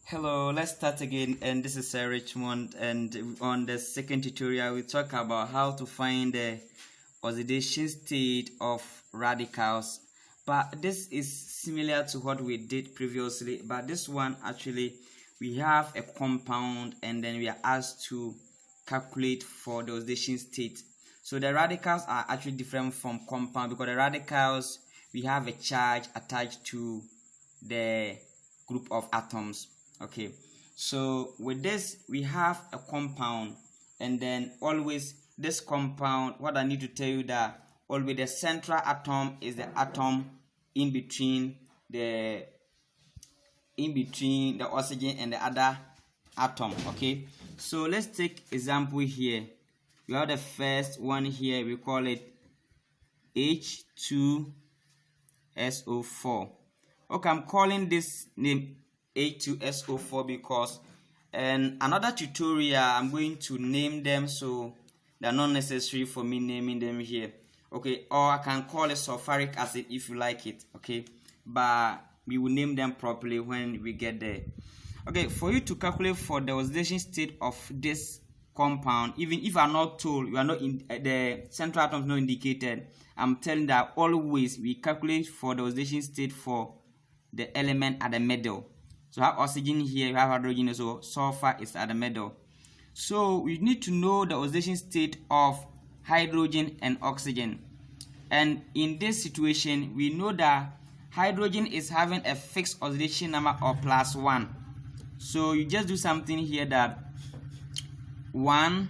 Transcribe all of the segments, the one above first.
Hello, let's start again, and this is Richmond, and on the second tutorial we talk about how to find the oxidation state of radicals, but this is similar to what we did previously, but this one actually we have a compound and then we are asked to calculate for the oxidation state. So the radicals are actually different from compound because the radicals we have a charge attached to the group of atoms. Okay, so with this we have a compound, and then always this compound, what I need to tell you that always the central atom is the atom in between the oxygen and the other atom. Okay, so let's take example here. We have the first one here, we call it H2SO4. Okay, I'm calling this name H2SO4 because in another tutorial I'm going to name them, so they're not necessary for me naming them here. Okay, or I can call it sulfuric acid if you like it. Okay, but we will name them properly when we get there. Okay, for you to calculate for the oxidation state of this compound, even if I'm not told, you are not in the central atom is not indicated, I'm telling that always we calculate for the oxidation state for the element at the middle. So I have oxygen here, we have hydrogen, so sulfur is at the middle. So we need to know the oxidation state of hydrogen and oxygen. And in this situation, we know that hydrogen is having a fixed oxidation number of +1. So you just do something here that 1.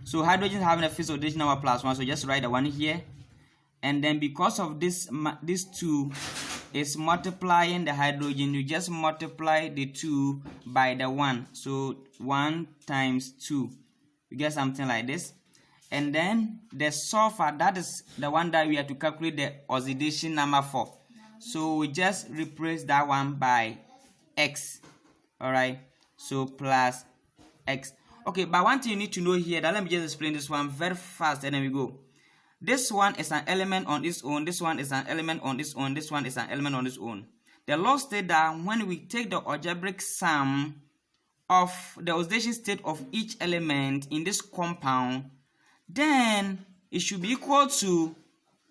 So hydrogen is having a fixed oxidation number +1. So just write the 1 here. And then because of this 2 is multiplying the hydrogen, you just multiply the 2 by the 1. So 1 times 2, you get something like this. And then the sulfur, that is the one that we have to calculate the oxidation number for. So we just replace that one by x. Alright, so plus x. Okay, but one thing you need to know here, that let me just explain this one very fast and then we go. This one is an element on its own, this one is an element on its own, this one is an element on its own. The law states that when we take the algebraic sum of the oxidation state of each element in this compound, then it should be equal to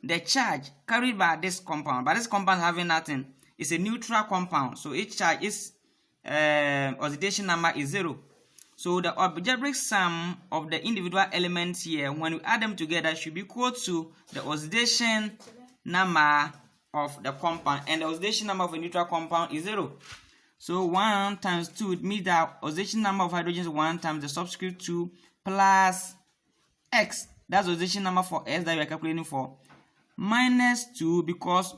the charge carried by this compound. But this compound having nothing. It's a neutral compound, so each charge is oxidation number is 0. So the algebraic sum of the individual elements here, when we add them together, should be equal to the oxidation number of the compound, and the oxidation number of a neutral compound is 0. So 1 times 2, it means that oxidation number of hydrogen is 1 times the subscript 2 plus x. That's the oxidation number for S that we are calculating for, minus 2, because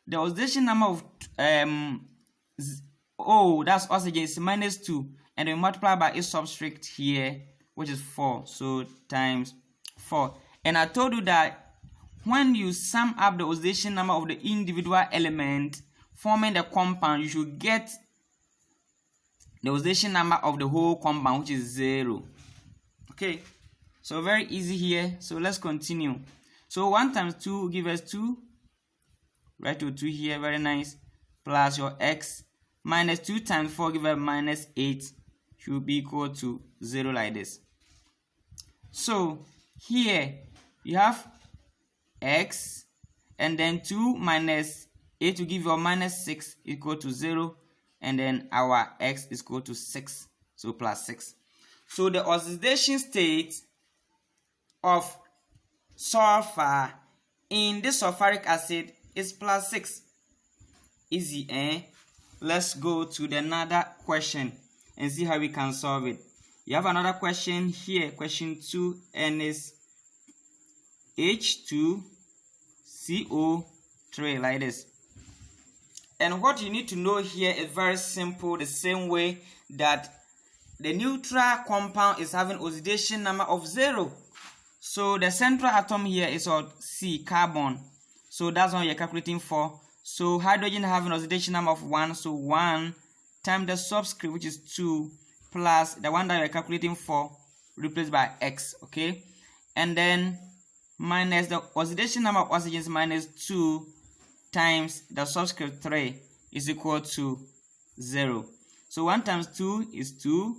the oxidation number of that's oxygen is minus 2. And we multiply by its subscript here, which is 4. So times 4. And I told you that when you sum up the oxidation number of the individual element forming the compound, you should get the oxidation number of the whole compound, which is 0. Okay, so very easy here. So let's continue. So 1 times 2 will give us 2. Write to 2 here, very nice. Plus your x, minus 2 times 4 give us minus 8. Should be equal to 0 like this. So here you have x, and then 2 minus 8 will give you minus 6 equal to 0, and then our x is equal to 6, so plus 6. So the oxidation state of sulfur in this sulfuric acid is plus 6. Easy, eh? Let's go to the another question and see how we can solve it. You have another question here, question 2, and it's H2CO3 like this. And what you need to know here is very simple, the same way that the neutral compound is having oxidation number of 0. So the central atom here is on C, carbon. So that's what you're calculating for. So hydrogen having oxidation number of 1, so 1 times the subscript, which is 2, plus the one that you're calculating for, replaced by x. Okay, and then minus the oxidation number of oxygen is minus 2 times the subscript 3 is equal to 0. So 1 times 2 is 2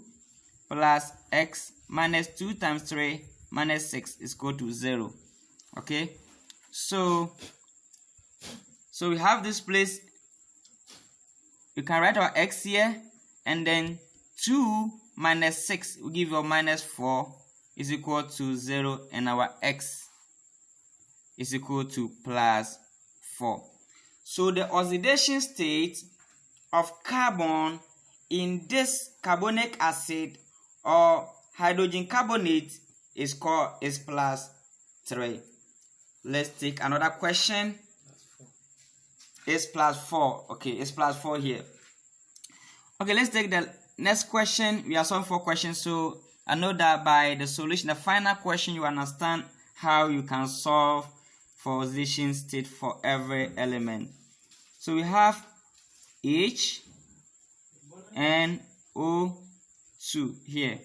plus x minus 2 times 3 minus 6 is equal to 0. Okay, so we have this place. You can write our x here, and then 2 minus 6 will give you minus 4 is equal to 0, and our x is equal to plus 4. So the oxidation state of carbon in this carbonic acid or hydrogen carbonate is plus 3. Let's take another question. It's plus 4. Okay, it's plus 4 here. Okay, let's take the next question. We are solving 4 questions, so I know that by the solution, the final question, you understand how you can solve for oxidation state for every element. So we have HNO2 here.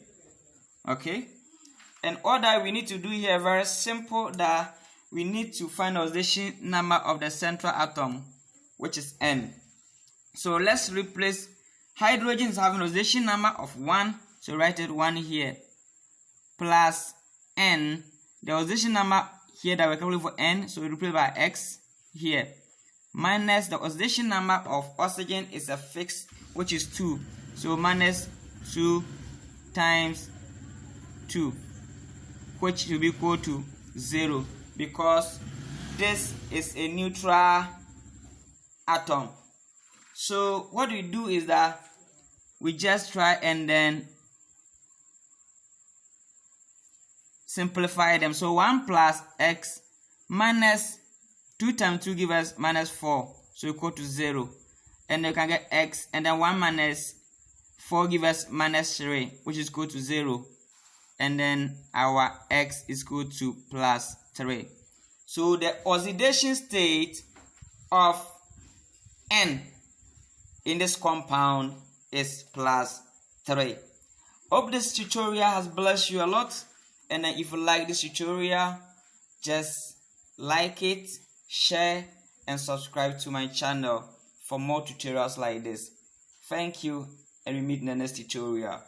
Okay, and all that we need to do here, very simple, that we need to find oxidation number of the central atom, which is N. So let's replace. Hydrogen is having oxidation number of 1, so write it 1 here, plus N, the oxidation number here that we're calculating for N, so we replace by X here, minus the oxidation number of oxygen is a fixed, which is 2, so minus 2 times 2, which will be equal to 0, because this is a neutral atom. So what we do is that we just try and then simplify them. So 1 plus x minus 2 times 2 gives us minus 4, so equal to 0. And then you can get x, and then 1 minus 4 gives us minus 3, which is equal to 0. And then our x is equal to plus 3. So the oxidation state of N in this compound is plus 3. Hope this tutorial has blessed you a lot, and if you like this tutorial, just like it, share, and subscribe to my channel for more tutorials like this. Thank you, and we meet in the next tutorial.